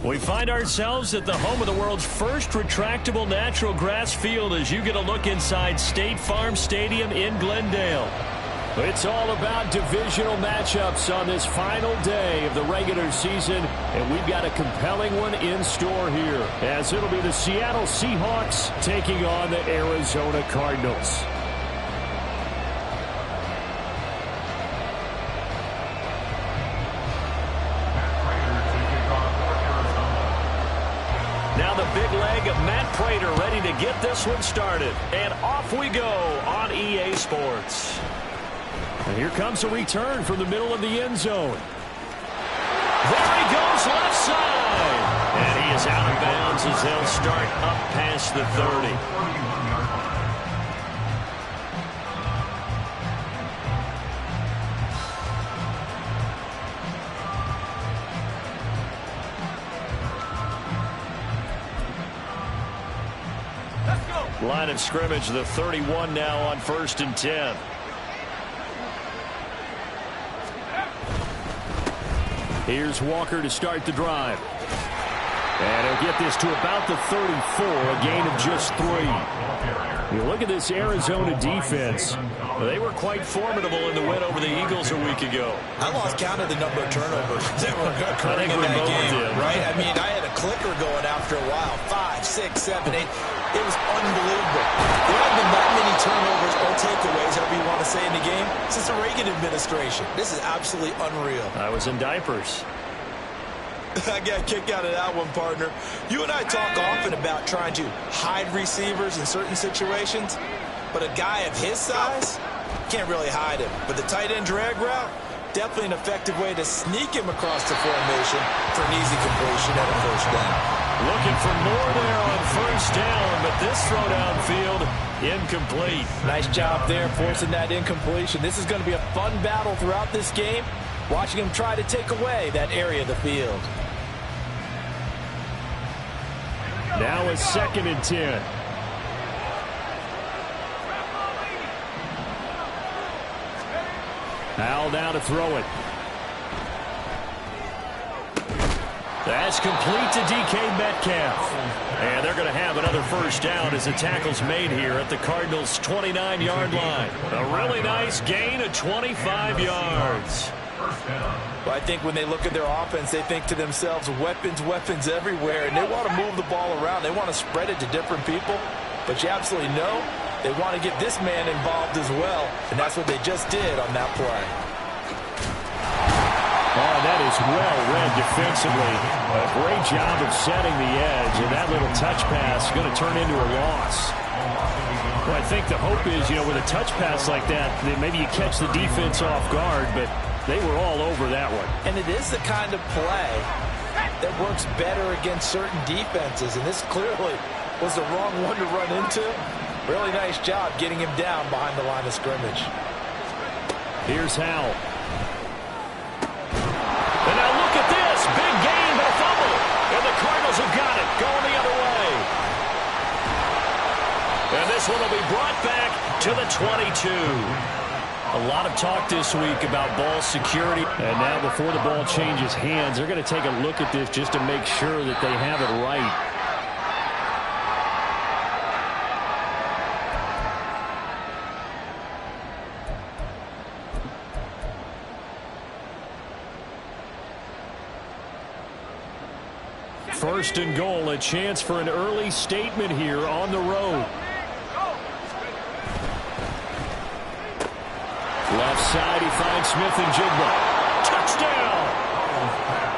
We find ourselves at the home of the world's first retractable natural grass field as you get a look inside State Farm Stadium in Glendale. It's all about divisional matchups on this final day of the regular season, and we've got a compelling one in store here, as it'll be the Seattle Seahawks taking on the Arizona Cardinals. Now the big leg of Matt Prater ready to get this one started. And off we go on EA Sports. And here comes a return from the middle of the end zone. There he goes, left side. And he is out of bounds as they'll start up past the 30. Line of scrimmage, the 31 now on 1st and 10. Here's Walker to start the drive. And he'll get this to about the 34, a gain of just 3. You look at this Arizona defense. They were quite formidable in the win over the Eagles a week ago. I lost count of the number of turnovers that were occurring in that game, right? I mean, I had a clicker going after a while. 5, 6, 7, 8. It was unbelievable. There haven't been that many turnovers or takeaways, however you want to say, in the game since the Reagan administration. This is absolutely unreal. I was in diapers. I got a kick out of that one, partner. You and I talk often about trying to hide receivers in certain situations, but a guy of his size can't really hide him. But the tight end drag route, definitely an effective way to sneak him across the formation for an easy completion and a first down. Looking for more there on first down, but this throw downfield incomplete. Nice job there forcing that incompletion. This is going to be a fun battle throughout this game, watching him try to take away that area of the field. Now a 2nd and 10. Howell now to throw it. That's complete to DK Metcalf. And they're going to have another first down as the tackle's made here at the Cardinals' 29-yard line. A really nice gain of 25 yards. Well, I think when they look at their offense, they think to themselves, weapons, weapons everywhere, and they want to move the ball around. They want to spread it to different people, but you absolutely know they want to get this man involved as well, and that's what they just did on that play. Oh, that is well read defensively. A great job of setting the edge, and that little touch pass is going to turn into a loss. Well, I think the hope is, with a touch pass like that maybe you catch the defense off guard, but they were all over that one. And it is the kind of play that works better against certain defenses, and this clearly was the wrong one to run into. Really nice job getting him down behind the line of scrimmage. Here's Howell. And now look at this. Big gain, but a fumble. And the Cardinals have got it. Going the other way. And this one will be brought back to the 22. A lot of talk this week about ball security. And now before the ball changes hands, they're going to take a look at this just to make sure that they have it right. First and goal, a chance for an early statement here on the road. Left side, he finds Smith and Jigba. Touchdown!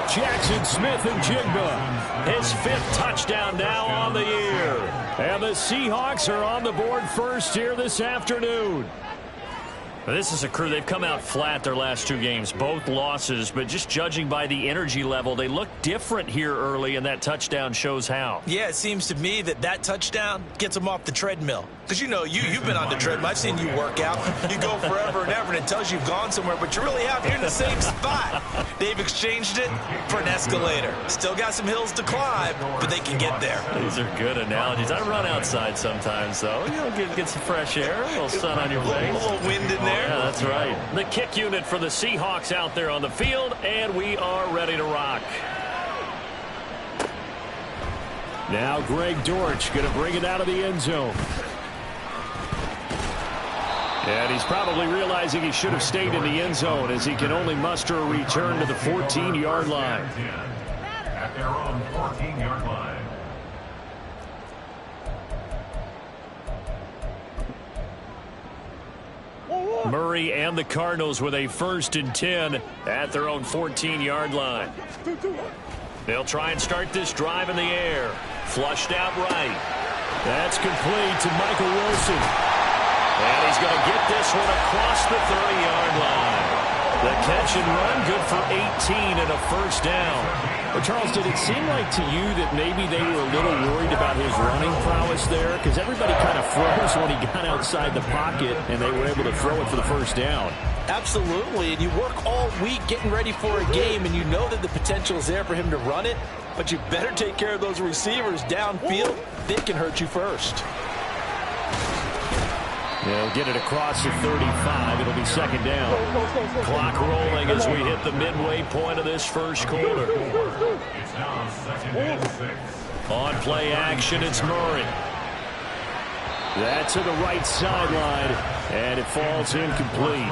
Jackson Smith and Jigba. His 5th touchdown now on the year. And the Seahawks are on the board first here this afternoon. This is a crew. They've come out flat their last 2 games, both losses, but just judging by the energy level, they look different here early, and that touchdown shows how. Yeah, it seems to me that touchdown gets them off the treadmill. Because you've been on the treadmill. I've seen you work out. You go forever and ever, and it tells you you've gone somewhere, but you really have. You're in the same spot. They've exchanged it for an escalator. Still got some hills to climb, but they can get there. These are good analogies. I run outside sometimes, though. Get some fresh air, a little sun on your face. A little wind in there. Yeah, that's right. The kick unit for the Seahawks out there on the field, and we are ready to rock. Now Greg Dortch going to bring it out of the end zone. And he's probably realizing he should have stayed in the end zone as he can only muster a return to the 14-yard line. At their own 14-yard line. Murray and the Cardinals with a 1st and 10 at their own 14-yard line. They'll try and start this drive in the air. Flushed out right. That's complete to Michael Wilson. And he's going to get this one across the 30-yard line. The catch and run, good for 18 and a 1st down. Well, Charles, did it seem like to you that maybe they were a little worried about his running prowess there? Because everybody kind of froze when he got outside the pocket, and they were able to throw it for the 1st down. Absolutely, and you work all week getting ready for a game, and you know that the potential is there for him to run it, but you better take care of those receivers downfield. They can hurt you first. They'll get it across the 35. It'll be 2nd down. Clock rolling as we hit the midway point of this 1st quarter. It's now 2nd and 6. On play action, it's Murray. That's to the right sideline, and it falls incomplete.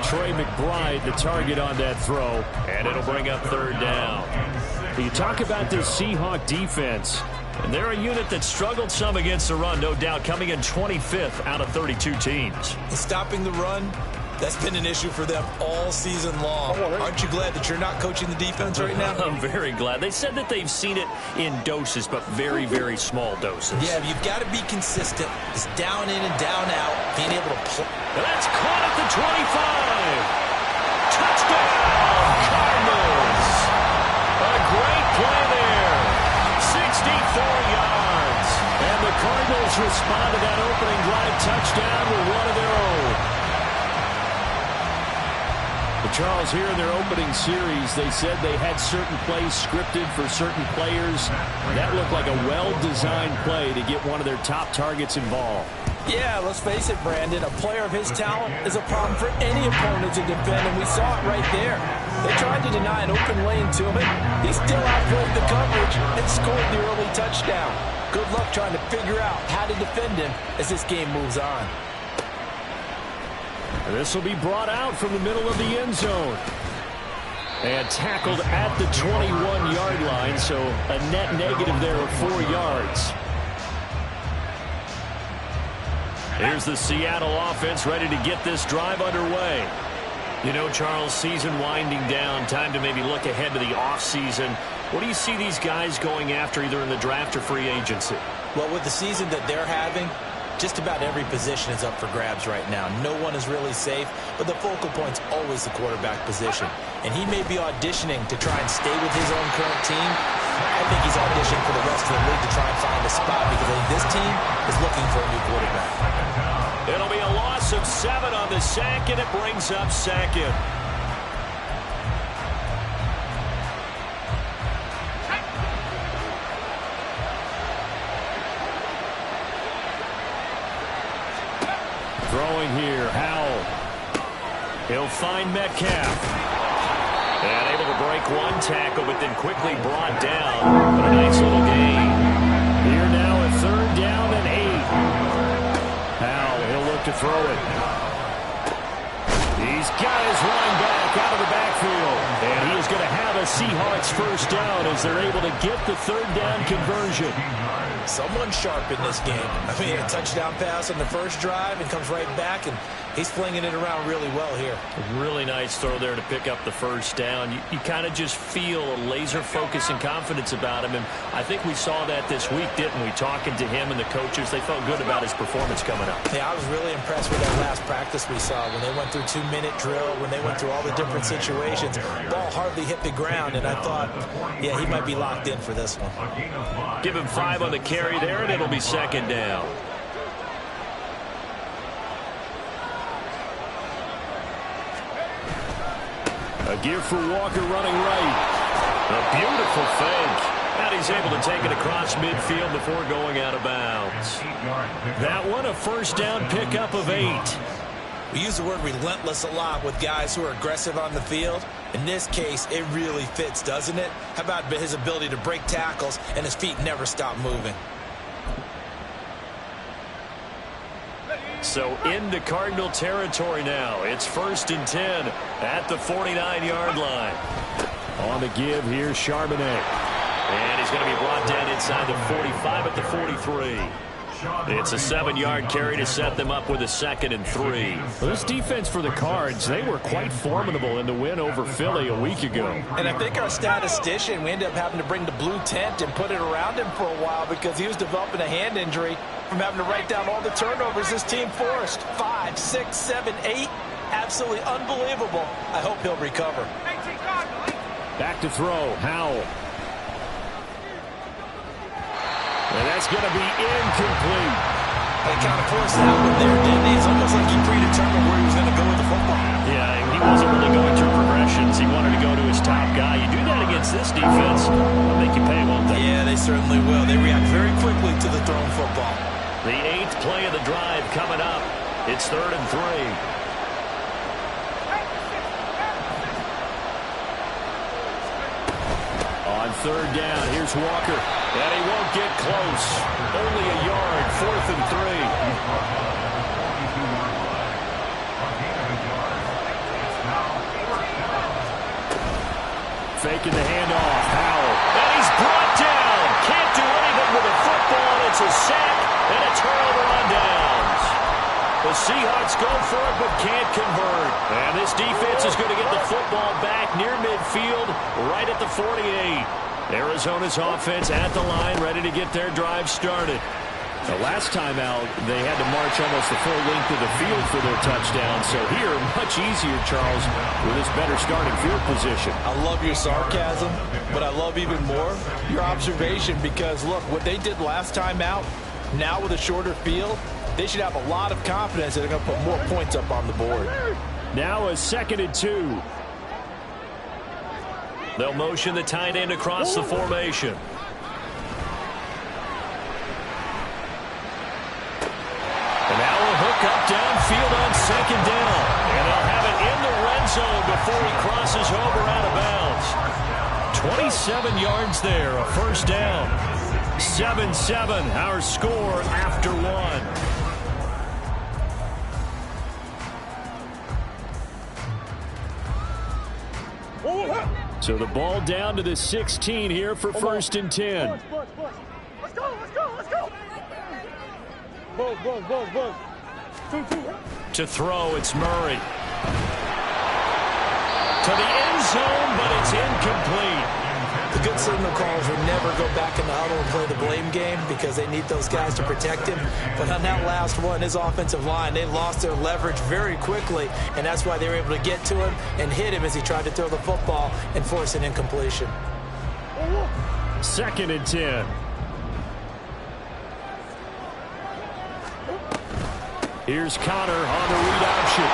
Trey McBride, the target on that throw, and it'll bring up 3rd down. You talk about this Seahawk defense, and they're a unit that struggled some against the run, no doubt, coming in 25th out of 32 teams. Stopping the run, that's been an issue for them all season long. Aren't you glad that you're not coaching the defense right now? I'm very glad. They said that they've seen it in doses, but very, very small doses. Yeah, you've got to be consistent. It's down in and down out, being able to play. That's caught at the 25. Touchdown, Cardinals. A great play there. 64 yards. And the Cardinals respond to that opening drive touchdown with one of their own. But Charles, here in their opening series, they said they had certain plays scripted for certain players. That looked like a well-designed play to get one of their top targets involved. Yeah, let's face it, Brandon. A player of his talent is a problem for any opponent to defend, and we saw it right there. They tried to deny an open lane to him. He still outplayed the coverage and scored the early touchdown. Good luck trying to figure out how to defend him as this game moves on. This will be brought out from the middle of the end zone. And tackled at the 21-yard line, so a net negative there of 4 yards. Here's the Seattle offense ready to get this drive underway. You know, Charles, season winding down, time to maybe look ahead to the offseason. What do you see these guys going after either in the draft or free agency? Well, with the season that they're having, just about every position is up for grabs right now. No one is really safe, but the focal point's always the quarterback position. And he may be auditioning to try and stay with his own current team. I think he's auditioning for the rest of the league to try and find a spot because I think this team is looking for a new quarterback. It'll be a loss of 7 on the sack, and it brings up 2nd. Throwing here, Howell. He'll find Metcalf. And able to break one tackle, but then quickly brought down. But a nice little gain. Here now a 3rd down and 8. Howell, he'll look to throw it. He's got his line back out of the backfield. And he is going to have a Seahawks 1st down as they're able to get the 3rd down conversion. Someone sharp in this game. I mean, a touchdown pass on the first drive and comes right back, and he's flinging it around really well here. A really nice throw there to pick up the 1st down. You kind of just feel a laser focus and confidence about him, and I think we saw that this week, didn't we? Talking to him and the coaches, they felt good about his performance coming up. Yeah, I was really impressed with that last practice we saw when they went through 2-minute drill, when they went through all the different situations. Ball hardly hit the ground, and I thought, yeah, he might be locked in for this one. Give him 5 on the carry there, and it'll be 2nd down. A give for Walker running right. A beautiful fake. And he's able to take it across midfield before going out of bounds. That one, a 1st down pickup of 8. We use the word relentless a lot with guys who are aggressive on the field. In this case, it really fits, doesn't it? How about his ability to break tackles and his feet never stop moving? So into Cardinal territory now. It's 1st and 10 at the 49-yard line. On the give, here's Charbonnet. And he's going to be brought down inside the 45 at the 43. It's a 7-yard carry to set them up with a 2nd and 3. Well, this defense for the Cards, they were quite formidable in the win over Philly a week ago. And I think our statistician, we ended up having to bring the blue tent and put it around him for a while because he was developing a hand injury from having to write down all the turnovers this team forced. 5, 6, 7, 8. Absolutely unbelievable. I hope he'll recover. Back to throw, Howell. And that's going to be incomplete. They kind of forced that one there, didn't he? It's almost like he predetermined where he was going to go with the football. Yeah, he wasn't really going through progressions. He wanted to go to his top guy. You do that against this defense, they'll make you pay, won't they? Yeah, they certainly will. They react very quickly to the thrown football. The 8th play of the drive coming up. It's 3rd and 3. On 3rd down, here's Walker. And he won't get close. Only a yard, 4th and 3. Faking the handoff, Howell. And he's brought down. Can't do anything with the football. It's a sack and a turnover on downs. The Seahawks go for it but can't convert. And this defense is going to get the football back near midfield, right at the 48. Arizona's offense at the line, ready to get their drive started. The last time out, they had to march almost the full length of the field for their touchdown. So here, much easier, Charles, with this better starting field position. I love your sarcasm, but I love even more your observation because, look, what they did last time out, now with a shorter field, they should have a lot of confidence that they're going to put more points up on the board. Now a 2nd and 2. They'll motion the tight end across the formation. And now a hook up downfield on 2nd down. And they'll have it in the red zone before he crosses over out of bounds. 27 yards there, a 1st down. 7-7, our score after 1. So the ball down to the 16 here for 1st and 10. Let's go, let's go, let's go. Buzz. 2. To throw, it's Murray. To the end zone, but it's incomplete. The good signal callers will never go back in the huddle and play the blame game because they need those guys to protect him. But on that last one, his offensive line, they lost their leverage very quickly, and that's why they were able to get to him and hit him as he tried to throw the football and force an incompletion. 2nd and 10. Here's Connor on the read option.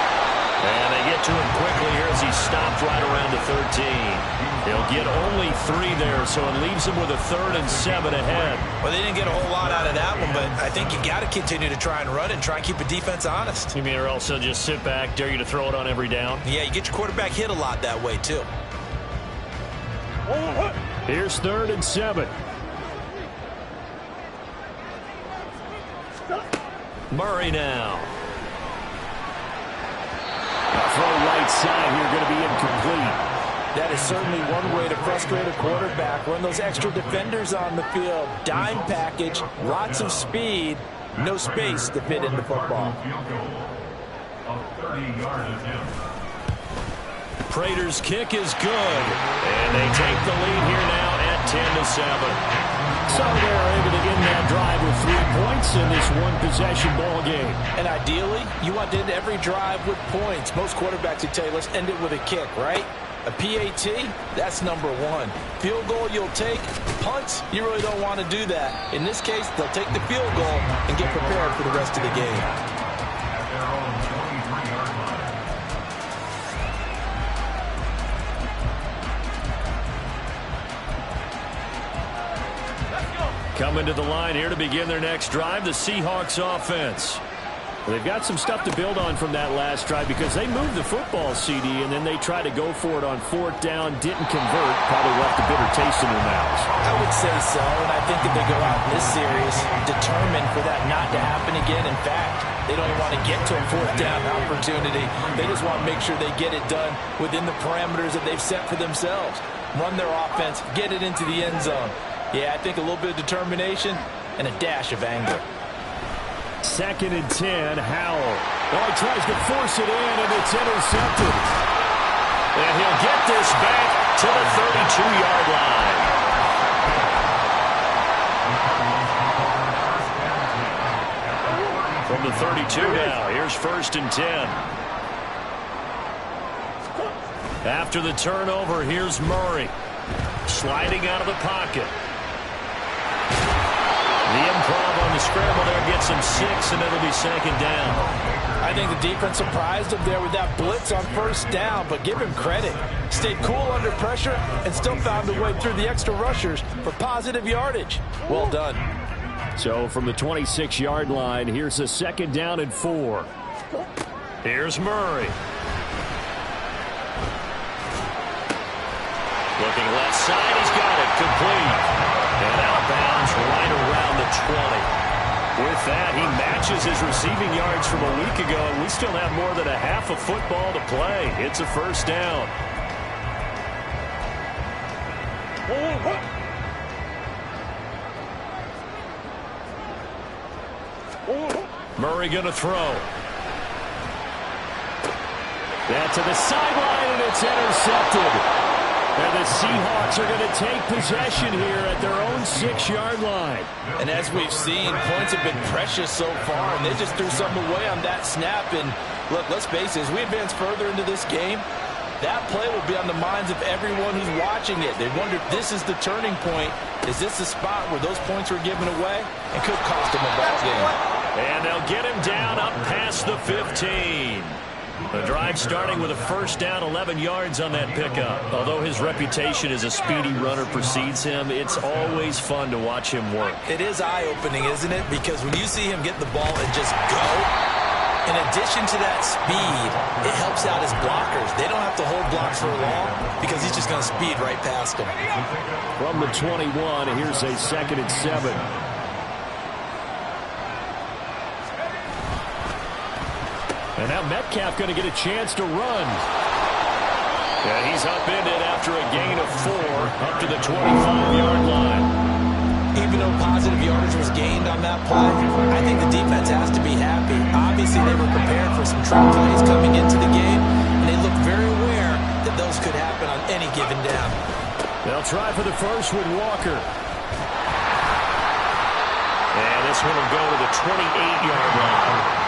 And they get to him quickly here as he stopped right around the 13. He'll get only 3 there, so it leaves him with a 3rd and 7 ahead. Well, they didn't get a whole lot out of that one, but I think you got to continue to try and run and try and keep the defense honest. You mean, or else they'll just sit back, dare you to throw it on every down? Yeah, you get your quarterback hit a lot that way, too. Here's 3rd and 7. Murray now. Throw right side here, going to be incomplete. That is certainly one way to frustrate a quarterback. Run those extra defenders on the field. Dime package, lots of speed, no space to fit in the football. Prater's kick is good. And they take the lead here now at 10-7. So they're able to end that drive with 3 points in this one-possession ball game. And ideally, you want to end every drive with points. Most quarterbacks would tell you, let's end it with a kick, right? A PAT, that's number 1. Field goal you'll take. Punts, you really don't want to do that. In this case, they'll take the field goal and get prepared for the rest of the game. At their own 23-yard line. Coming to the line here to begin their next drive, the Seahawks offense. They've got some stuff to build on from that last drive because they moved the football, CD, and then they tried to go for it on 4th down, didn't convert, probably left a bitter taste in their mouths. I would say so, and I think that they go out in this series determined for that not to happen again. In fact, they don't even want to get to a 4th down opportunity. They just want to make sure they get it done within the parameters that they've set for themselves. Run their offense, get it into the end zone. Yeah, I think a little bit of determination and a dash of anger. 2nd and 10, Howell. Oh, he tries to force it in, and it's intercepted. And he'll get this back to the 32-yard line. From the 32 now, here's 1st and 10. After the turnover, here's Murray. Sliding out of the pocket. The improv on the scramble there gets him 6, and it'll be 2nd down. I think the defense surprised him there with that blitz on 1st down, but give him credit. Stayed cool under pressure and still found a way through the extra rushers for positive yardage. Well done. So from the 26-yard line, here's a 2nd down and 4. Here's Murray. Looking left side, he's got it complete. And out of bounds right around the 20. With that, he matches his receiving yards from a week ago, and we still have more than a half of football to play. It's a 1st down. Murray going to throw. That to the sideline, and it's intercepted. And the Seahawks are going to take possession here at their own 6-yard line. And as we've seen, points have been precious so far, and they just threw something away on that snap. And look, let's face it, as we advance further into this game, that play will be on the minds of everyone who's watching it. They wonder if this is the turning point. Is this the spot where those points were given away? It could cost them a ball game. And they'll get him down up past the 15. The drive starting with a 1st down, 11 yards on that pickup. Although his reputation as a speedy runner precedes him, it's always fun to watch him work. It is eye-opening, isn't it? Because when you see him get the ball and just go, in addition to that speed, it helps out his blockers. They don't have to hold blocks for long because he's just going to speed right past them. From the 21, here's a 2nd and 7. And now Metcalf going to get a chance to run. Yeah, he's upended after a gain of 4 up to the 25-yard line. Even though positive yardage was gained on that play, I think the defense has to be happy. Obviously, they were prepared for some trick plays coming into the game, and they look very aware that those could happen on any given down. They'll try for the first with Walker. And this one will go to the 28-yard line.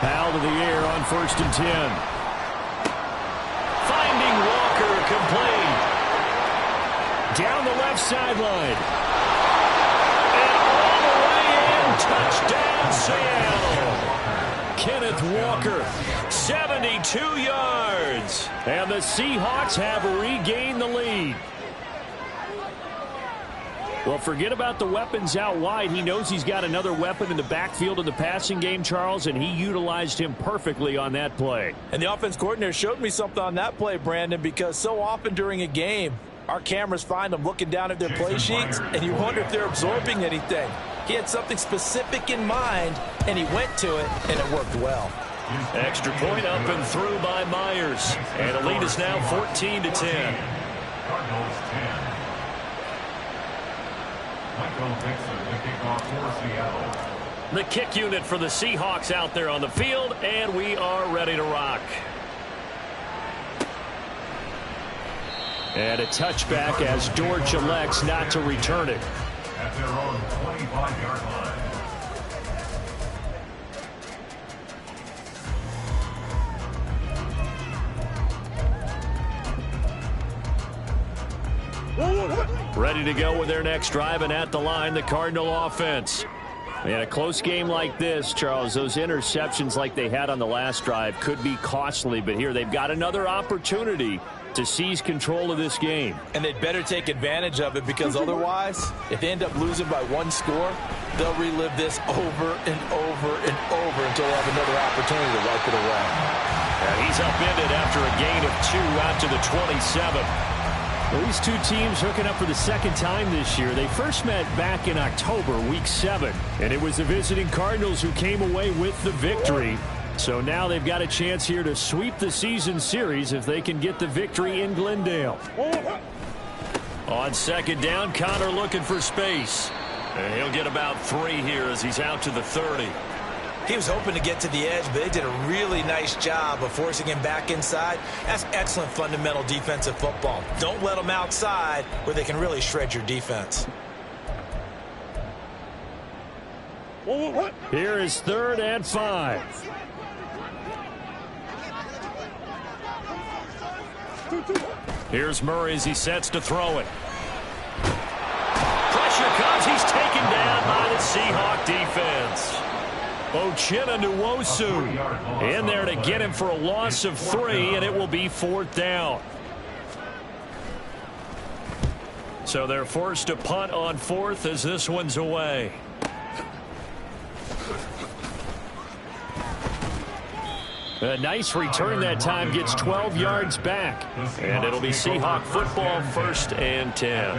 Powell to the air on 1st and 10. Finding Walker complete. Down the left sideline. And all the way in. Touchdown, Seattle. Kenneth Walker, 72 yards. And the Seahawks have regained the lead. Well, forget about the weapons out wide. He knows he's got another weapon in the backfield of the passing game, Charles, and he utilized him perfectly on that play. And the offense coordinator showed me something on that play, Brandon, because so often during a game, our cameras find them looking down at their play sheets, and you wonder if they're absorbing anything. He had something specific in mind, and he went to it, and it worked well. Extra point up and through by Myers. And the lead is now 14-10. Cardinals 10. Michael Dixon, the kickoff for Seattle. The kick unit for the Seahawks out there on the field, and we are ready to rock. And a touchback as Dortch elects not to return it. At their own 25-yard line. Ready to go with their next drive, and at the line, the Cardinal offense. In a close game like this, Charles, those interceptions like they had on the last drive could be costly, but here they've got another opportunity to seize control of this game. And they'd better take advantage of it, because otherwise, if they end up losing by one score, they'll relive this over and over and over until they have another opportunity to wipe it away. And he's upended after a gain of 2 out to the 27. Well, these two teams hooking up for the second time this year. They first met back in October, Week 7. And it was the visiting Cardinals who came away with the victory. So now they've got a chance here to sweep the season series if they can get the victory in Glendale. On second down, Connor looking for space. And he'll get about 3 here as he's out to the 30. He was hoping to get to the edge, but they did a really nice job of forcing him back inside. That's excellent fundamental defensive football. Don't let them outside where they can really shred your defense. Here is 3rd and 5. Here's Murray as he sets to throw it. Pressure comes. He's taken down by the Seahawk defense. Uchenna Nwosu in there to get him for a loss of 3, and it will be 4th down. So they're forced to punt on 4th as this one's away. A nice return that time, gets 12 yards back. And it'll be Seahawk football, 1st and 10.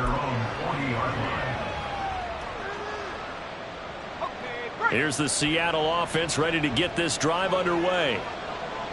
Here's the Seattle offense ready to get this drive underway.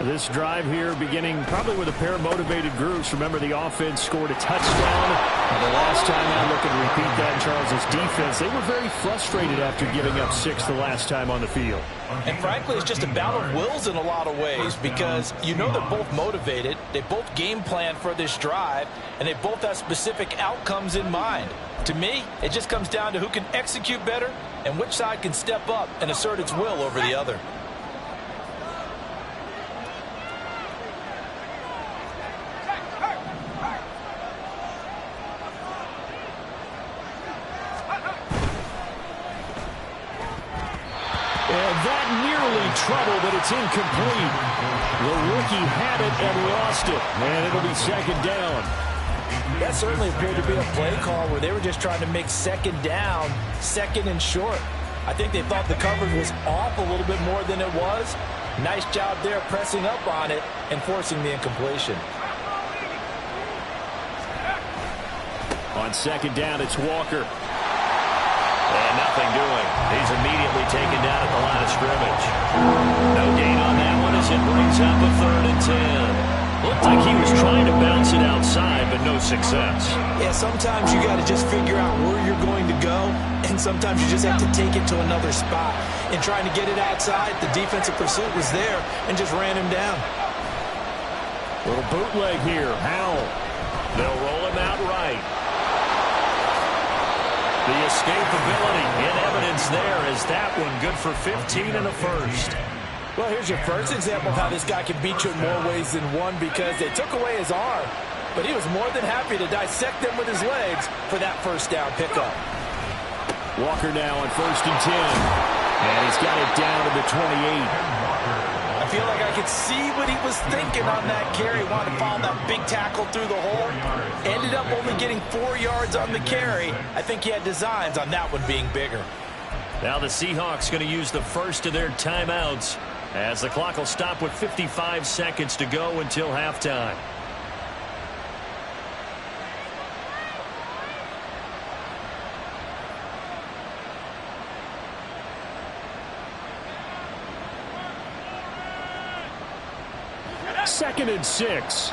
This drive here beginning probably with a pair of motivated groups. Remember, the offense scored a touchdown. And the last time I look and repeat that, Charles' defense, they were very frustrated after giving up 6 the last time on the field. And frankly, it's just a battle of wills in a lot of ways, because you know they're both motivated, they both game plan for this drive, and they both have specific outcomes in mind. To me, it just comes down to who can execute better and which side can step up and assert its will over the other. Trouble, but it's incomplete. The rookie had it and lost it, and it'll be 2nd down. That certainly appeared to be a play call where they were just trying to make 2nd down, 2nd and short. I think they thought the coverage was off a little bit more than it was. Nice job there pressing up on it and forcing the incompletion. On 2nd down, it's Walker. And nothing doing. He's immediately taken down at the line of scrimmage. No gain on that one as it brings up a 3rd and 10. Looked like he was trying to bounce it outside, but no success. Yeah, sometimes you got to just figure out where you're going to go, and sometimes you just have to take it to another spot. In trying to get it outside, the defensive pursuit was there and just ran him down. Little bootleg here. Howell. They'll roll him out right. The escapability in evidence there as that one good for 15 and a 1st. Well, here's your first example of how this guy can beat you in more ways than one, because they took away his arm, but he was more than happy to dissect them with his legs for that 1st down pickup. Walker now on 1st and 10, and he's got it down to the 28. I feel like I could see what he was thinking on that carry. Wanted to follow that big tackle through the hole. Ended up only getting 4 yards on the carry. I think he had designs on that one being bigger. Now the Seahawks going to use the first of their timeouts as the clock will stop with 55 seconds to go until halftime. Second and 6.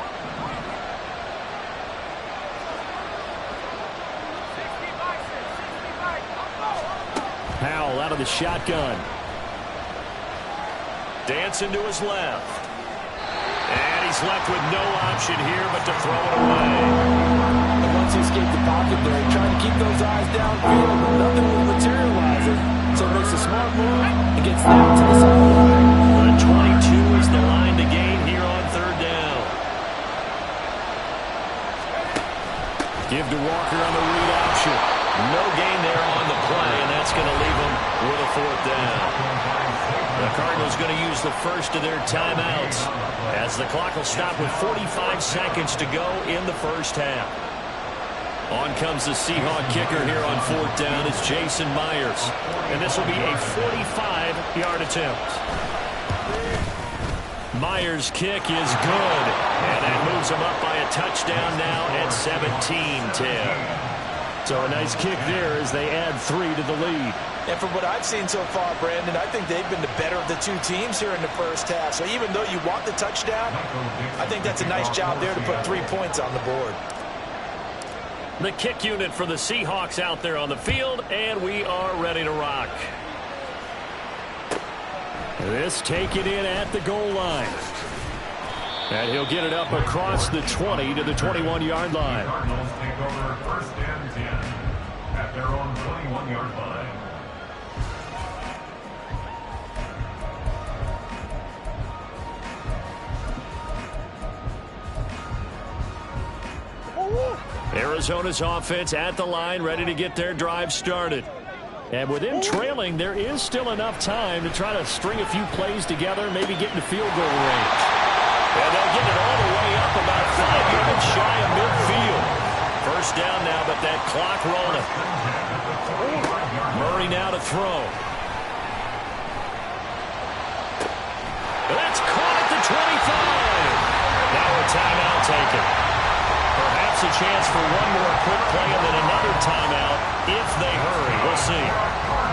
Howell out of the shotgun. Dancing to his left. And he's left with no option here but to throw it away. And once he escaped the pocket there, he tried to keep those eyes downfield, but nothing was materializing. So it makes a smart move and gets that to the sideline. The 22 is the line to gain here on 3rd down. Give to Walker on the read option. No gain there on the play, and that's going to leave him with a 4th down. The Cardinals going to use the first of their timeouts as the clock will stop with 45 seconds to go in the first half. On comes the Seahawk kicker here on fourth down. It's Jason Myers. And this will be a 45-yard attempt. Myers' kick is good. And that moves him up by a touchdown now at 17-10. So a nice kick there as they add 3 to the lead. And from what I've seen so far, Brandon, I think they've been the better of the two teams here in the first half. So even though you want the touchdown, I think that's a nice job there to put 3 points on the board. The kick unit for the Seahawks out there on the field, and we are ready to rock. This taken in at the goal line. And he'll get it up across the 20 to the 21-yard line. The Cardinals take over first and 10 at their own 21-yard line. Arizona's offense at the line, ready to get their drive started. And with them trailing, there is still enough time to try to string a few plays together, maybe get into field goal range. And they'll get it all the way up about 5 yards shy of midfield. First down now, but that clock rolling. Murray now to throw. That's caught at the 25. Now a timeout taken. Perhaps a chance for one more quick play and then another timeout if they hurry. We'll see.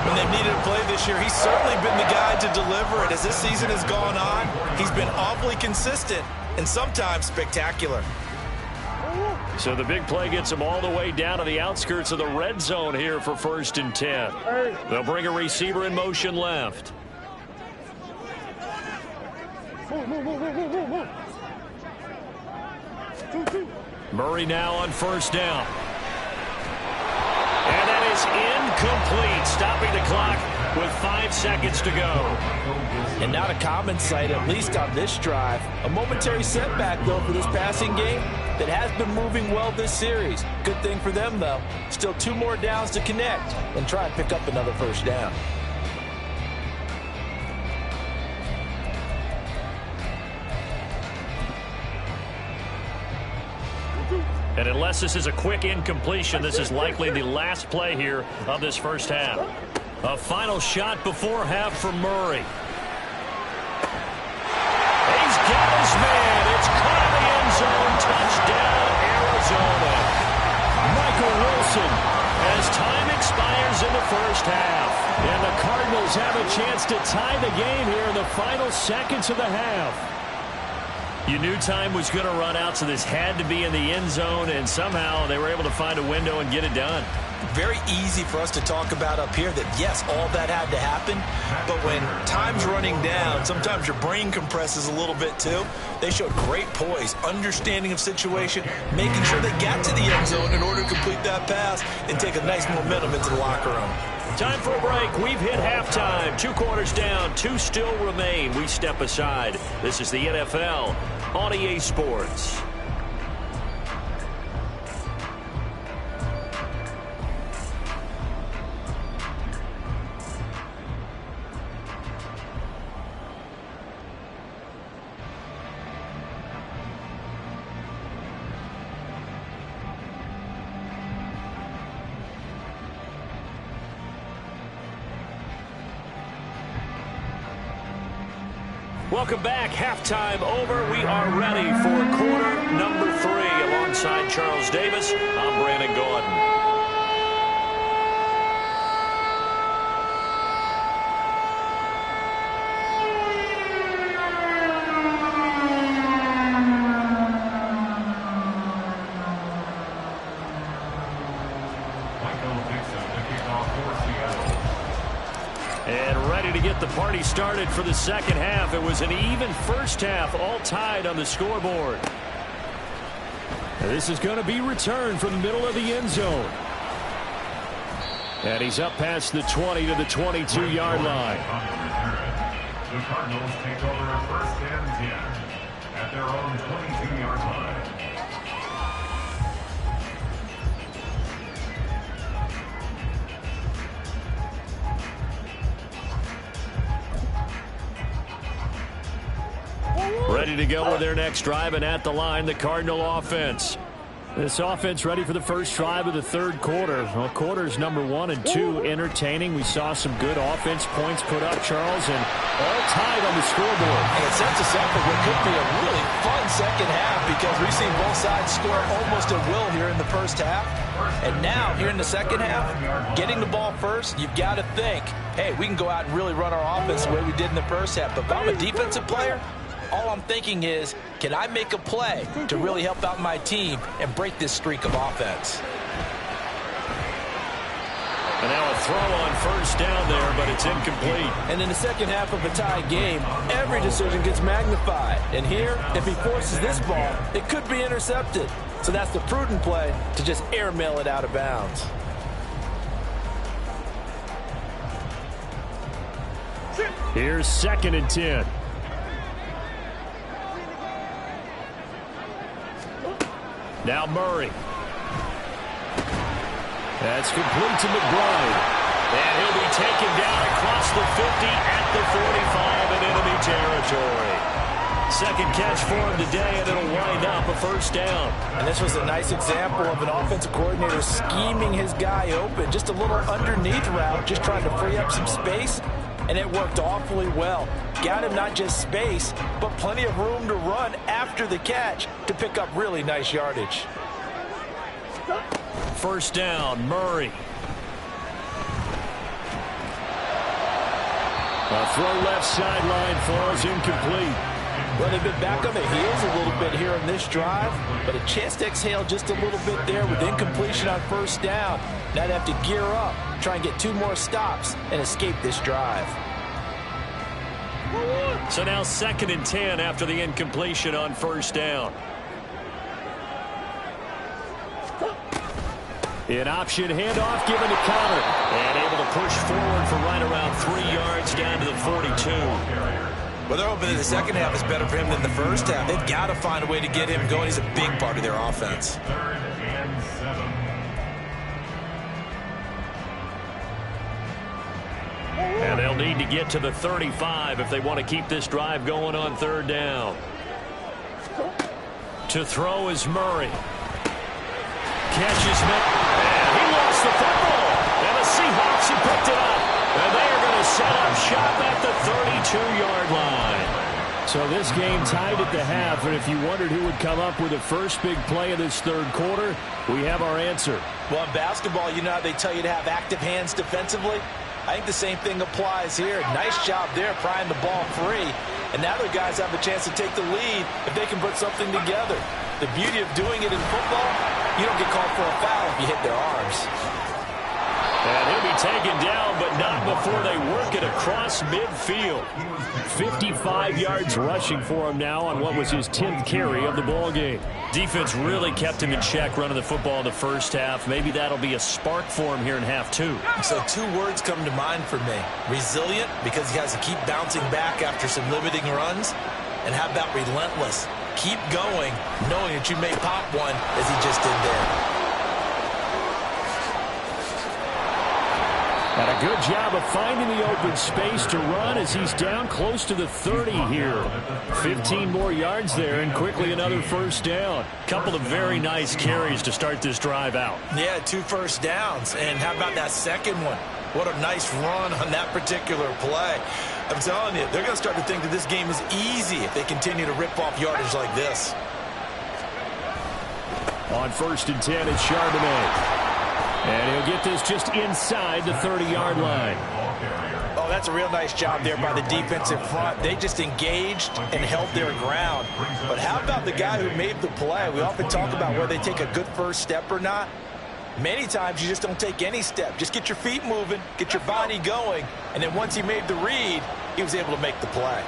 When they've needed a play this year, he's certainly been the guy to deliver it. As this season has gone on, he's been awfully consistent and sometimes spectacular. So the big play gets them all the way down to the outskirts of the red zone here for first and 10. They'll bring a receiver in motion left. Murray now on first down. And that is incomplete, stopping the clock with 5 seconds to go. And not a common sight, at least on this drive. A momentary setback, though, for this passing game that has been moving well this series. Good thing for them, though. Still 2 more downs to connect and try and pick up another first down. And unless this is a quick incompletion, this is likely the last play here of this first half. A final shot before half for Murray. He's got his man. It's caught in the end zone. Touchdown, Arizona. Michael Wilson, as time expires in the first half. And the Cardinals have a chance to tie the game here in the final seconds of the half. You knew time was going to run out, so this had to be in the end zone, and somehow they were able to find a window and get it done. Very easy for us to talk about up here that, yes, all that had to happen, but when time's running down, sometimes your brain compresses a little bit too. They showed great poise, understanding of situation, making sure they got to the end zone in order to complete that pass and take a nice momentum into the locker room. Time for a break. We've hit halftime. 2 quarters down, 2 still remain. We step aside. This is the NFL on EA Sports. Welcome back. Halftime over. We are ready for quarter number 3. Alongside Charles Davis, I'm Brandon Gaudin. The party started for the second half. It was an even first half, all tied on the scoreboard. This is going to be returned from the middle of the end zone. And he's up past the 20 to the 22-yard line. The Cardinals take over first and 10 at their own 22-yard line. Ready to go with their next drive, and at the line, the Cardinal offense. This offense ready for the first drive of the third quarter. Well, quarters number 1 and 2 entertaining. We saw some good offense points put up, Charles, and all tied on the scoreboard. And it sets us up for what could be a really fun second half because we've seen both sides score almost at will here in the first half. And now, here in the second half, getting the ball first, you've got to think, hey, we can go out and really run our offense the way we did in the first half. But if I'm a defensive player, all I'm thinking is, can I make a play to really help out my team and break this streak of offense? And now a throw on first down there, but it's incomplete. And in the second half of a tied game, every decision gets magnified. And here, if he forces this ball, it could be intercepted. So that's the prudent play to just airmail it out of bounds. Here's 2nd and 10. Now Murray. That's complete to McBride. And he'll be taken down across the 50 at the 45 in enemy territory. Second catch for him today, and it'll wind up a first down. And this was a nice example of an offensive coordinator scheming his guy open. Just a little underneath route, just trying to free up some space. And it worked awfully well. Got him not just space, but plenty of room to run after the catch to pick up really nice yardage. First down, Murray. A throw left sideline falls incomplete. Well, they've been back on the heels a little bit here on this drive, but a chance to exhale just a little bit there with incompletion on first down. Now they have to gear up, try and get 2 more stops, and escape this drive. So now 2nd and 10 after the incompletion on first down. An option handoff given to Conner. And able to push forward for right around 3 yards down to the 42. Well, they're hoping that the second half is better for him than the first half. They've got to find a way to get him going. He's a big part of their offense. 3rd and 7. And they'll need to get to the 35 if they want to keep this drive going on 3rd down. To throw is Murray. Catches Smith. And he lost the football. And the Seahawks have picked it up. And they are going to set up shop at the 32-yard line. So this game tied at the half, and if you wondered who would come up with the first big play of this third quarter, we have our answer. Well, in basketball, you know how they tell you to have active hands defensively? I think the same thing applies here. Nice job there prying the ball free. And now their guys have a chance to take the lead if they can put something together. The beauty of doing it in football, you don't get called for a foul if you hit their arms. And he'll be taken down, but not before they work it across midfield. 55 yards rushing for him now on what was his 10th carry of the ball game. Defense really kept him in check running the football in the first half. Maybe that'll be a spark for him here in half 2. So 2 words come to mind for me. Resilient, because he has to keep bouncing back after some limiting runs. And how about relentless? Keep going, knowing that you may pop one as he just did there. And a good job of finding the open space to run as he's down close to the 30 here. 15 more yards there and quickly another first down. Couple of very nice carries to start this drive out. Yeah, 2 first downs. And how about that second one? What a nice run on that particular play. I'm telling you, they're going to start to think that this game is easy if they continue to rip off yardage like this. On 1st and 10, it's Charbonnet. And he'll get this just inside the 30-yard line. Oh, that's a real nice job there by the defensive front. They just engaged and held their ground. But how about the guy who made the play? We often talk about whether they take a good first step or not. Many times you just don't take any step. Just get your feet moving, get your body going, and then once he made the read, he was able to make the play.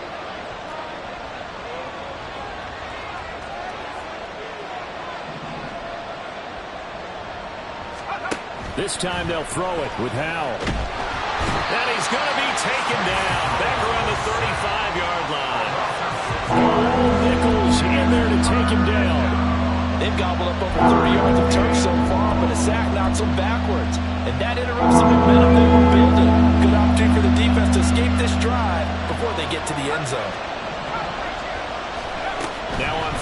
This time they'll throw it with Howell. And he's going to be taken down back around the 35-yard line. Nichols in there to take him down. They've gobbled up over 30 yards of turf so far, but a sack knocks them backwards. And that interrupts the momentum they were building. Good opportunity for the defense to escape this drive before they get to the end zone.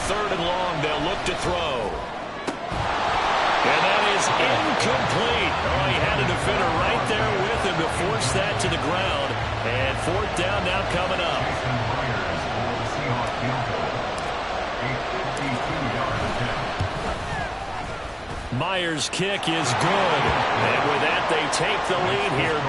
3rd and long. They'll look to throw. And that is incomplete. Oh, he had a defender right there with him to force that to the ground. And 4th down now coming up. Myers' kick is good. And with that, they take the lead here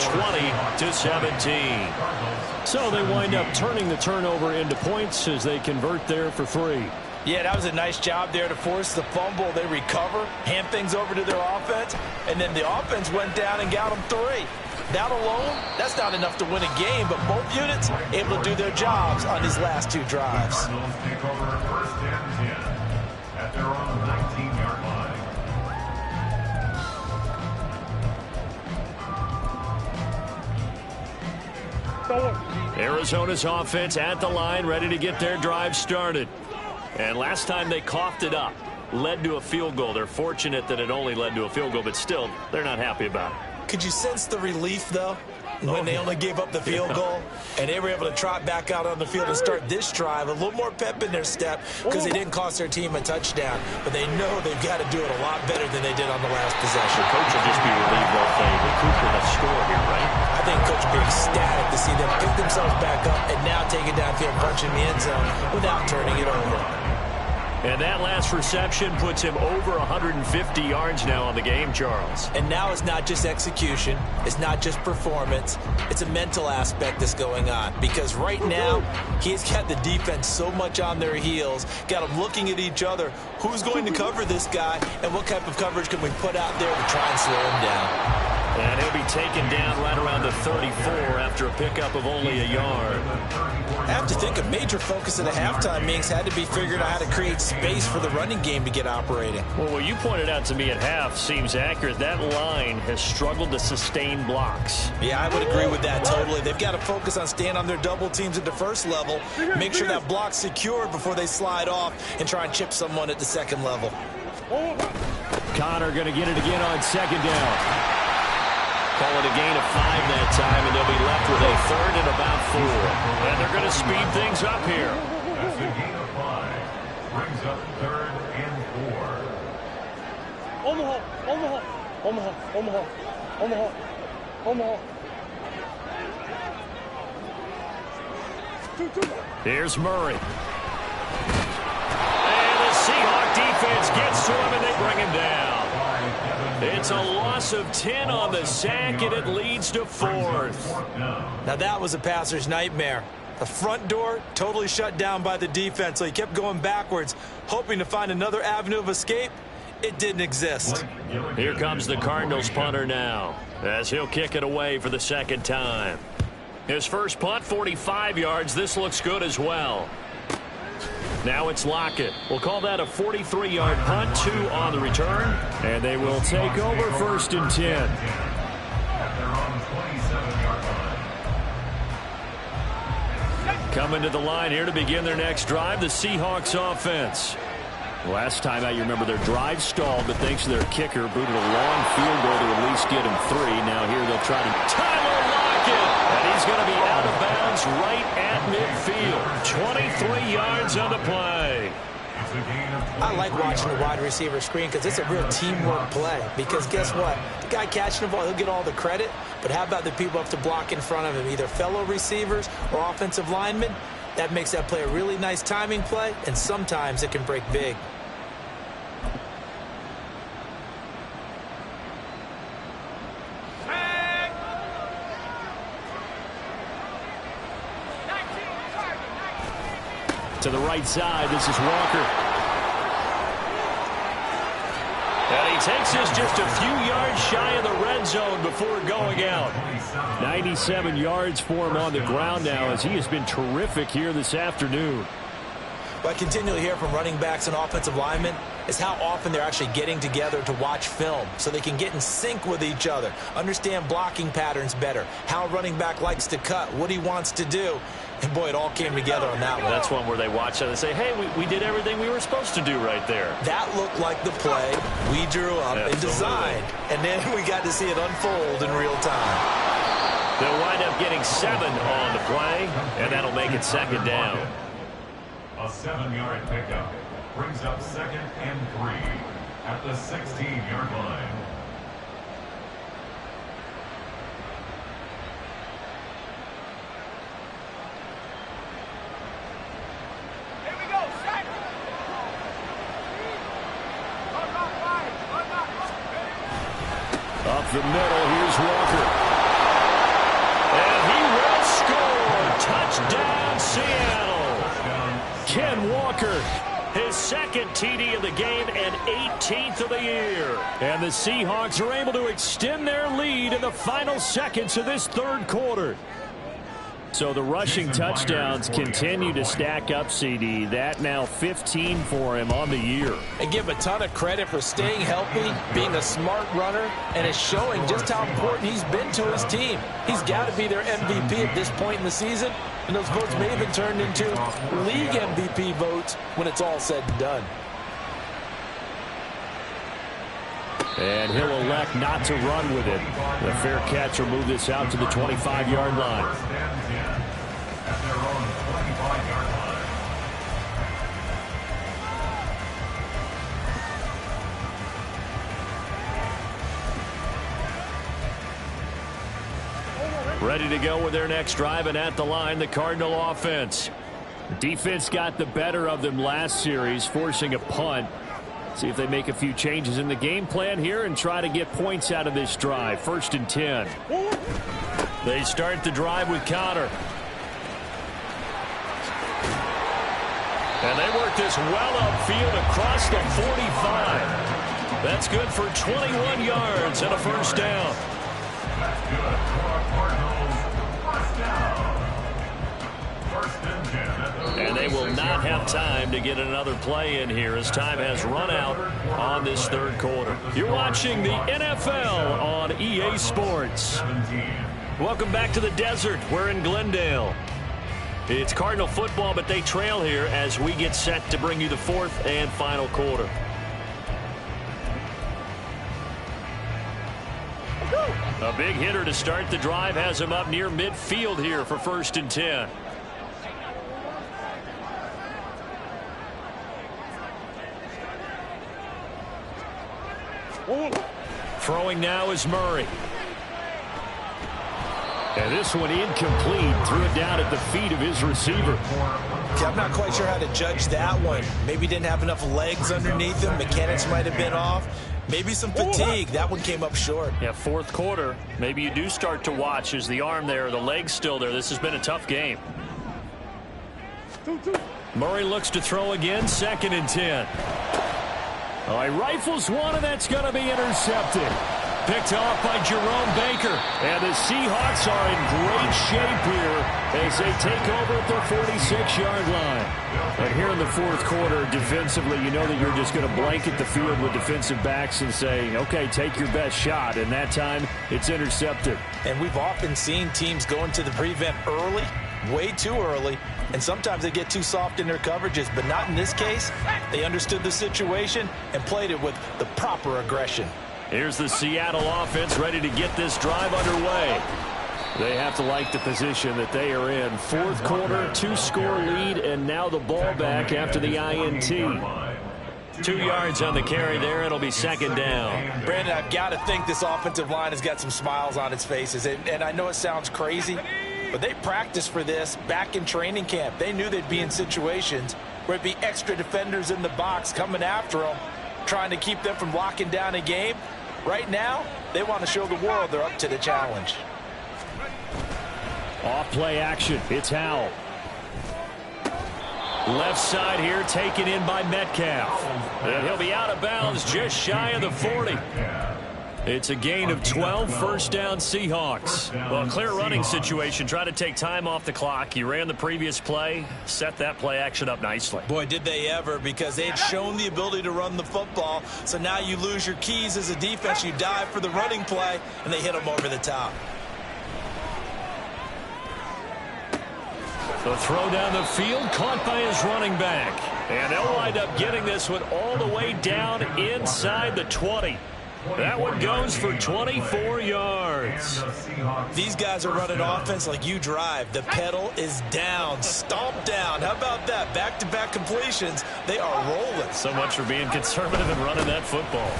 20-17. So they wind up turning the turnover into points as they convert there for 3. Yeah, that was a nice job there to force the fumble. They recover, hand things over to their offense, and then the offense went down and got them 3. That alone, that's not enough to win a game, but both units able to do their jobs on these last 2 drives. Cardinals take over 1st and 10 at their own 19-yard line. Arizona's offense at the line, ready to get their drive started. And last time they coughed it up, led to a field goal. They're fortunate that it only led to a field goal, but still, they're not happy about it. Could you sense the relief, though, when they only gave up the field goal and they were able to trot back out on the field and start this drive? A little more pep in their step because they didn't cost their team a touchdown, but they know they've got to do it a lot better than they did on the last possession. The coach will just be relieved they'll say, recoup with a score here, right? I think Coach will be ecstatic to see them pick themselves back up and now take it downfield, punching the end zone without turning it over. And that last reception puts him over 150 yards now on the game, Charles. And now it's not just execution. It's not just performance. It's a mental aspect that's going on. Because right now, he's got the defense so much on their heels, got them looking at each other. Who's going to cover this guy, and what type of coverage can we put out there to try and slow him down? And he'll be taken down right around the 34 after a pickup of only a yard. I have to think a major focus of the halftime meetings had to be figuring out how to create space for the running game to get operating. Well, what you pointed out to me at half seems accurate. That line has struggled to sustain blocks. Yeah, I would agree with that totally. They've got to focus on staying on their double teams at the first level, make sure that block's secured before they slide off and try and chip someone at the second level. Connor going to get it again on 2nd down. Call it a gain of 5 that time, and they'll be left with a 3rd and about 4. And they're going to speed things up here. That's a gain of 5. Brings up 3rd and 4. Omaha, Omaha, Omaha, Omaha, Omaha, Omaha. Here's Murray. And the Seahawk defense gets to him, and they bring him down. It's a loss of 10 on the sack, and it leads to 4th. Now that was a passer's nightmare. The front door totally shut down by the defense, so he kept going backwards, hoping to find another avenue of escape. It didn't exist. Here comes the Cardinals punter now, as he'll kick it away for the 2nd time. His first punt, 45 yards. This looks good as well. Now it's Lockett. We'll call that a 43-yard punt, 2 on the return. And they will take over 1st and 10. At their own 27-yard line. Coming to the line here to begin their next drive, the Seahawks offense. Last time out, you remember their drive stalled, but thanks to their kicker, booted a long field goal to at least get him 3. Now here they'll try to Tyler Lockett, and he's going to be out of bounds right at midfield. 23 yards on the play. I like watching the wide receiver screen because it's a real teamwork play. Because guess what? The guy catching the ball, he'll get all the credit. But how about the people have to block in front of him, either fellow receivers or offensive linemen? That makes that play a really nice timing play, and sometimes it can break big. To the right side, this is Walker. And he takes this just a few yards shy of the red zone before going out. 97 yards for him on the ground now, as he has been terrific here this afternoon. What I continually hear from running backs and offensive linemen is how often they're actually getting together to watch film so they can get in sync with each other, understand blocking patterns better, how a running back likes to cut, what he wants to do. And, boy, it all came together on that one. That's one where they watch it and say, hey, we did everything we were supposed to do right there. That looked like the play we drew up and designed. And then we got to see it unfold in real time. They'll wind up getting 7 on the play, and that'll make it 2nd down. A 7-yard pickup. brings up 2nd and 3 at the 16-yard line. Up the middle, here's Walker. And he will score. Touchdown, Seattle. Ken Walker, his 2nd TD of the game and 18th of the year. And the Seahawks are able to extend their lead in the final seconds of this 3rd quarter. So the rushing touchdowns continue to stack up, CD. That now 15 for him on the year. And give him a ton of credit for staying healthy, being a smart runner, and is showing just how important he's been to his team. He's got to be their MVP at this point in the season, and those votes may have been turned into league MVP votes when it's all said and done. And he'll elect not to run with it. The fair catch will move this out to the 25-yard line. 1st and 10 at their own 25-yard line. Ready to go with their next drive, and at the line, the Cardinal offense. Defense got the better of them last series, forcing a punt. See if they make a few changes in the game plan here and try to get points out of this drive. 1st and 10. They start the drive with Conner. And they work this well upfield across the 45. That's good for 21 yards and a 1st down. That's good for Cardinals. 1st down. 1st and 10 at the And they will not have time to get another play in here as time has run out on this 3rd quarter. You're watching the NFL on EA Sports. 17. Welcome back to the desert. We're in Glendale. It's Cardinal football, but they trail here as we get set to bring you the 4th and final quarter. A big hitter to start the drive has him up near midfield here for 1st and 10. Throwing now is Murray. And this one incomplete. Threw it down at the feet of his receiver. Yeah, I'm not quite sure how to judge that one. Maybe didn't have enough legs underneath him. Mechanics might have been off. Maybe some fatigue. That one came up short. Yeah, 4th quarter. Maybe you do start to watch. Is the arm there, the leg's still there? This has been a tough game. Murray looks to throw again. 2nd and 10. Oh, he rifles one, and that's going to be intercepted. Picked off by Jerome Baker. And the Seahawks are in great shape here as they take over at their 46-yard line. And here in the 4th quarter, defensively, you know that you're just going to blanket the field with defensive backs and say, okay, take your best shot. And that time, it's intercepted. And we've often seen teams go into the prevent early, way too early, and sometimes they get too soft in their coverages, but not in this case. They understood the situation and played it with the proper aggression. Here's the Seattle offense ready to get this drive underway. They have to like the position that they are in. 4th quarter, 2-score lead, and now the ball back after the INT. 2 yards on the carry there. It'll be 2nd down. Brandon, I've got to think this offensive line has got some smiles on its faces. And I know it sounds crazy, but they practiced for this back in training camp. They knew they'd be in situations where it'd be extra defenders in the box coming after them, trying to keep them from locking down a game. Right now, they want to show the world they're up to the challenge. Off play action. It's Howell. Left side here taken in by Metcalf. And he'll be out of bounds just shy of the 40. It's a gain of 12, 1st down Seahawks. Well, clear running situation. Try to take time off the clock. You ran the previous play, set that play action up nicely. Boy, did they ever, because they had shown the ability to run the football. So now you lose your keys as a defense. You dive for the running play, and they hit them over the top. The throw down the field, caught by his running back. And they'll wind up getting this one all the way down inside the 20. That one goes for 24 yards. These guys are running offense like you drive. The pedal is down, stomp down. How about that? Back-to-back completions. They are rolling. So much for being conservative and running that football.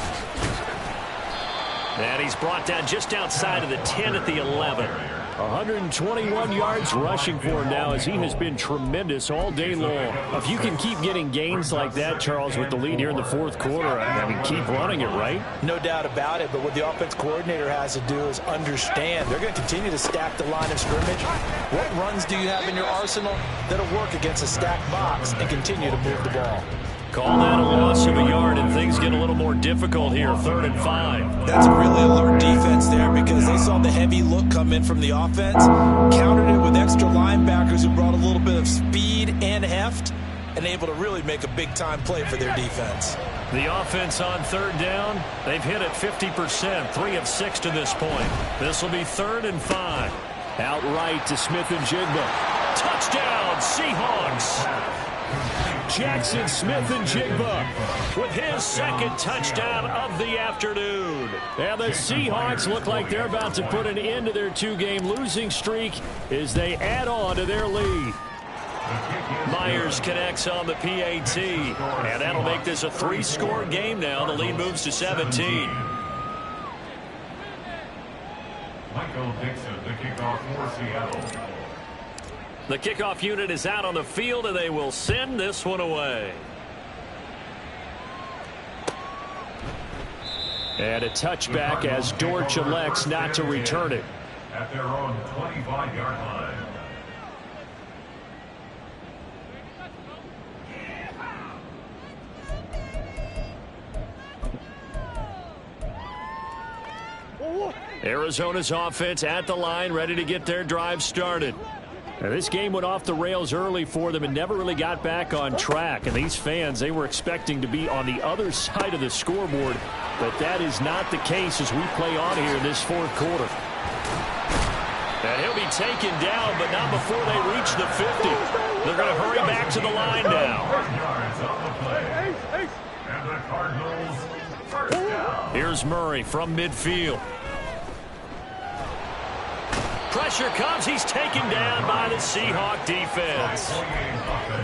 And he's brought down just outside of the 10 at the 11. 121 yards rushing for him now as he has been tremendous all day long. If you can keep getting gains like that, Charles, with the lead here in the fourth quarter, I mean, keep running it, right? No doubt about it, but what the offense coordinator has to do is understand they're going to continue to stack the line of scrimmage. What runs do you have in your arsenal that'll work against a stacked box and continue to move the ball? Call that a loss of a yard, and things get a little more difficult here, 3rd and 5. That's a really alert defense there because they saw the heavy look come in from the offense, countered it with extra linebackers who brought a little bit of speed and heft, and able to really make a big-time play for their defense. The offense on 3rd down, they've hit it 50%, 3 of 6 to this point. This will be 3rd and 5. Outright to Smith-Njigba. Touchdown, Seahawks! Jackson Smith-Njigba with his 2nd touchdown of the afternoon. And the Seahawks look like they're about to put an end to their 2-game losing streak as they add on to their lead. Myers connects on the PAT, and that'll make this a 3-score game now. The lead moves to 17. Michael Dixon, the kickoff for Seattle. The kickoff unit is out on the field, and they will send this one away. And a touchback as Dortch elects not to return it. At their own 25-yard line. Arizona's offense at the line, ready to get their drive started. Now, this game went off the rails early for them and never really got back on track. And these fans, they were expecting to be on the other side of the scoreboard, but that is not the case as we play on here in this 4th quarter. And he'll be taken down, but not before they reach the 50. They're going to hurry back to the line now. Here's Murray from midfield. Pressure comes. He's taken down by the Seahawk defense.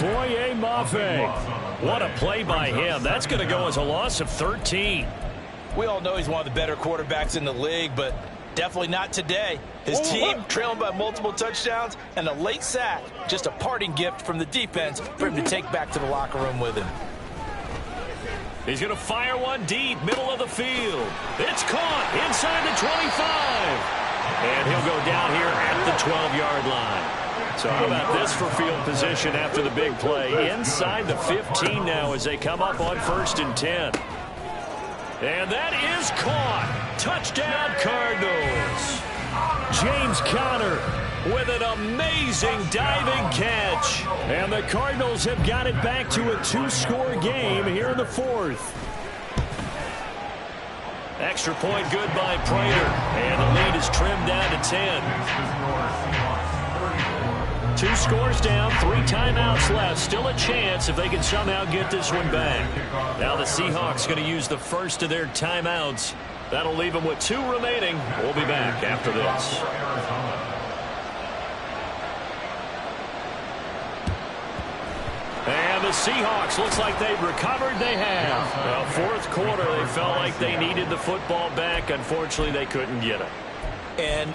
Boye Mafe. What a play by him. That's going to go as a loss of 13. We all know he's one of the better quarterbacks in the league, but definitely not today. His team trailing by multiple touchdowns and a late sack. Just a parting gift from the defense for him to take back to the locker room with him. He's going to fire one deep, middle of the field. It's caught inside the 25. And he'll go down here at the 12-yard line. So how about this for field position after the big play? Inside the 15 now as they come up on 1st and 10. And that is caught. Touchdown, Cardinals. James Conner with an amazing diving catch. And the Cardinals have got it back to a 2-score game here in the 4th. Extra point good by Prater. And the lead is trimmed down to 10. 2 scores down, 3 timeouts left. Still a chance if they can somehow get this one back. Now the Seahawks going to use the first of their timeouts. That'll leave them with 2 remaining. We'll be back after this. And the Seahawks, looks like they've recovered. They have. Well, 4th quarter, they felt like they needed the football back. Unfortunately, they couldn't get it. And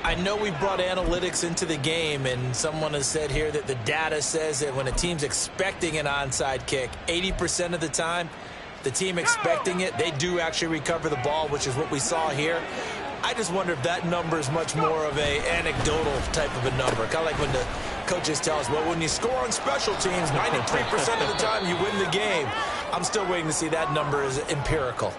I know we brought analytics into the game, and someone has said here that the data says that when a team's expecting an onside kick, 80% of the time, the team expecting it, they do actually recover the ball, which is what we saw here. I just wonder if that number is much more of a anecdotal type of a number. Kind of like when the coaches tell us, well, when you score on special teams, 93% of the time you win the game. I'm still waiting to see that number is empirical.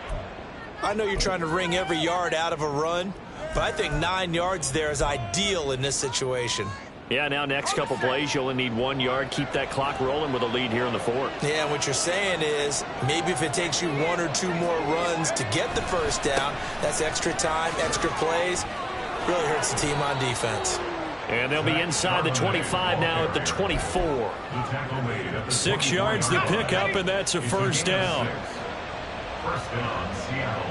I know you're trying to wring every yard out of a run, but I think 9 yards there is ideal in this situation. Yeah, now next couple plays, you only need 1 yard. Keep that clock rolling with a lead here in the 4th. Yeah, and what you're saying is maybe if it takes you 1 or 2 more runs to get the first down, that's extra time, extra plays. Really hurts the team on defense. And they'll be inside the 25 now at the 24. 6 yards to pick up, and that's a first down. First down, Seattle.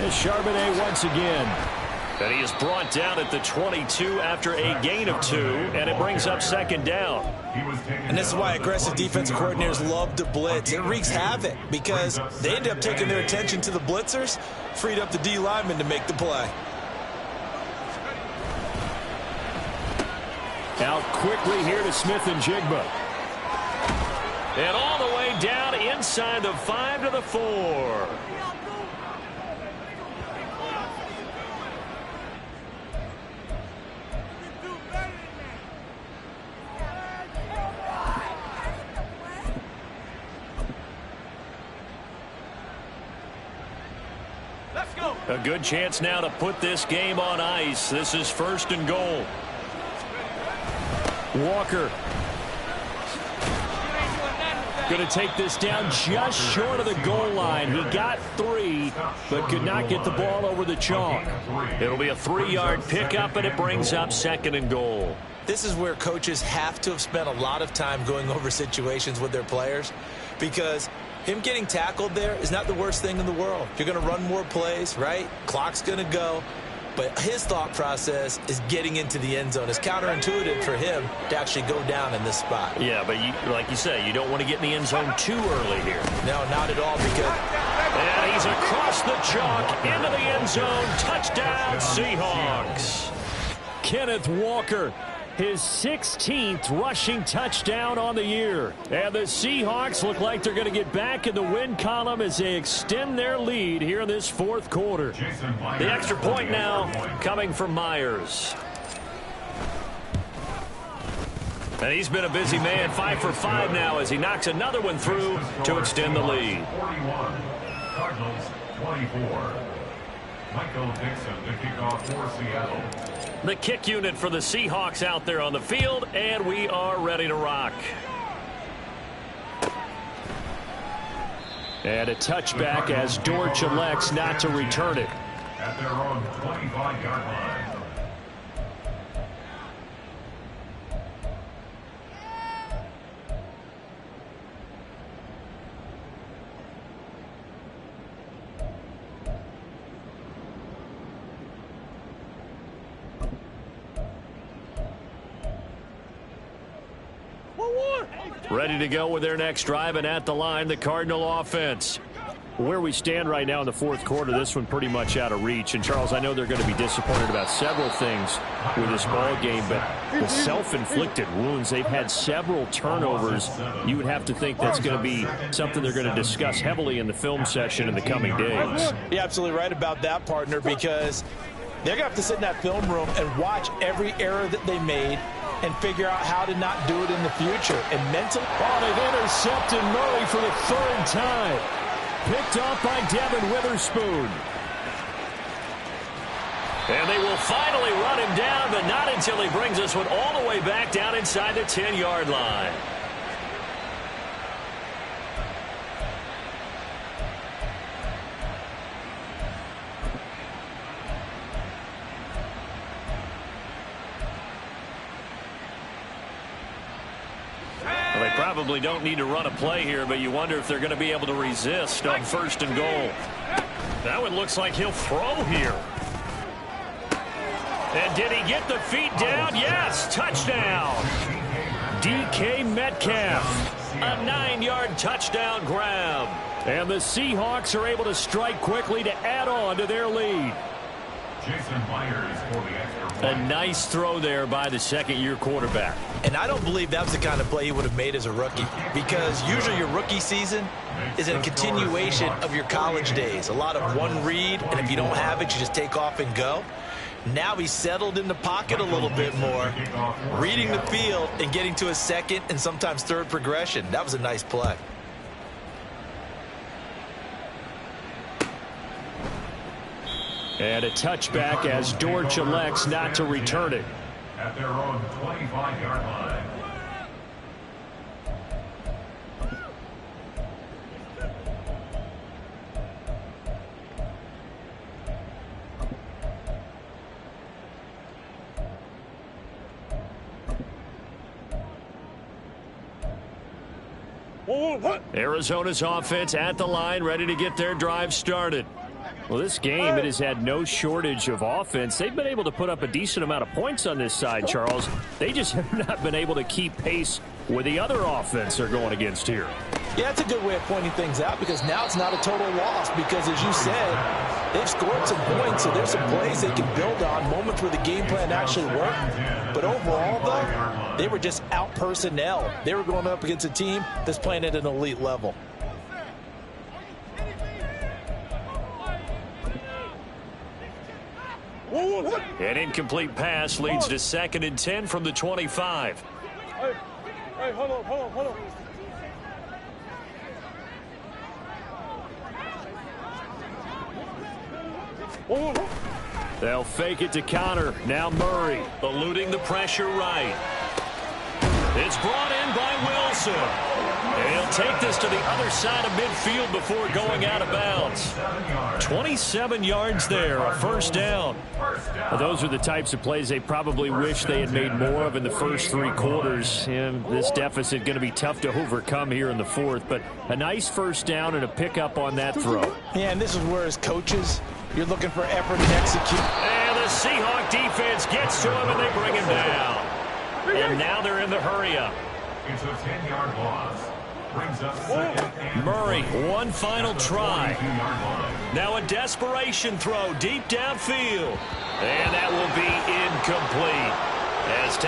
There's Charbonnet once again. And he is brought down at the 22 after a gain of 2, and it brings up second down. And this is why aggressive defensive coordinators love to blitz. It wreaks havoc because they end up taking their attention to the blitzers, freed up the D lineman to make the play. Out quickly here to Smith and Jigba. And all the way down inside the 5 to the 4. A good chance now to put this game on ice. This is 1st and goal. Walker going to take this down just short of the goal line. He got 3, but could not get the ball over the chalk. It'll be a 3-yard pickup, and it brings up 2nd and goal. This is where coaches have to have spent a lot of time going over situations with their players, because him getting tackled there is not the worst thing in the world. You're going to run more plays, right? Clock's going to go. But his thought process is getting into the end zone. It's counterintuitive for him to actually go down in this spot. Yeah, but like you say, you don't want to get in the end zone too early here. No, not at all. Because and he's across the chalk into the end zone. Touchdown, Seahawks. Kenneth Walker, his 16th rushing touchdown on the year. And the Seahawks look like they're going to get back in the win column as they extend their lead here in this 4th quarter. The extra point now coming from Myers. And he's been a busy man, 5 for 5 now as he knocks another one through to extend the lead. 41, Cardinals 24. Michael Dixon to kick off for Seattle. The kick unit for the Seahawks out there on the field, and we are ready to rock. And a touchback as Dortch elects not to return it. At their own 25-yard line. Ready to go with their next drive, and at the line, the Cardinal offense. Where we stand right now in the 4th quarter, this one pretty much out of reach. And, Charles, I know they're going to be disappointed about several things with this ball game, but the self-inflicted wounds, they've had several turnovers. You would have to think that's going to be something they're going to discuss heavily in the film session in the coming days. You're absolutely right about that, partner, because they're going to have to sit in that film room and watch every error that they made and figure out how to not do it in the future. And mentally, they've intercepted Murray for the 3rd time. Picked off by Devin Witherspoon. And they will finally run him down, but not until he brings us one all the way back down inside the 10-yard line. Well, they probably don't need to run a play here, but you wonder if they're going to be able to resist on 1st and goal. That one looks like he'll throw here. And did he get the feet down? Yes, touchdown. DK Metcalf. A 9-yard touchdown grab. And the Seahawks are able to strike quickly to add on to their lead. Jason Myers for the extra point. A nice throw there by the 2nd-year quarterback. And I don't believe that was the kind of play he would have made as a rookie, because usually your rookie season is a continuation of your college days. A lot of one read, and if you don't have it, you just take off and go. Now he's settled in the pocket a little bit more, reading the field and getting to his 2nd and sometimes 3rd progression. That was a nice play. And a touchback as Dortch elects not to return it. At their own 25-yard line. Arizona's offense at the line, ready to get their drive started. Well, this game, it has had no shortage of offense. They've been able to put up a decent amount of points on this side, Charles. They just have not been able to keep pace with the other offense they're going against here. Yeah, it's a good way of pointing things out because now it's not a total loss because, as you said, they've scored some points, so there's some plays they can build on, moments where the game plan actually worked. But overall, though, they were just out personnel. They were going up against a team that's playing at an elite level. An incomplete pass leads to 2nd and 10 from the 25. Hey, hold on. They'll fake it to Connor. Now Murray. Eluding the pressure right. It's brought in by Wilson. And he'll take this to the other side of midfield before going out of bounds. 27 yards there, a first down. Well, those are the types of plays they probably wish they had made more of in the first 3 quarters. And this deficit going to be tough to overcome here in the 4th. But a nice first down and a pickup on that throw. Yeah, and this is where, as coaches, you're looking for effort and execute. And the Seahawk defense gets to him, and they bring him down. And now they're in the hurry-up. It's a 10-yard loss. Brings up 2nd and Murray, one final try. 22-yard line. Now a desperation throw deep downfield. And that will be incomplete. As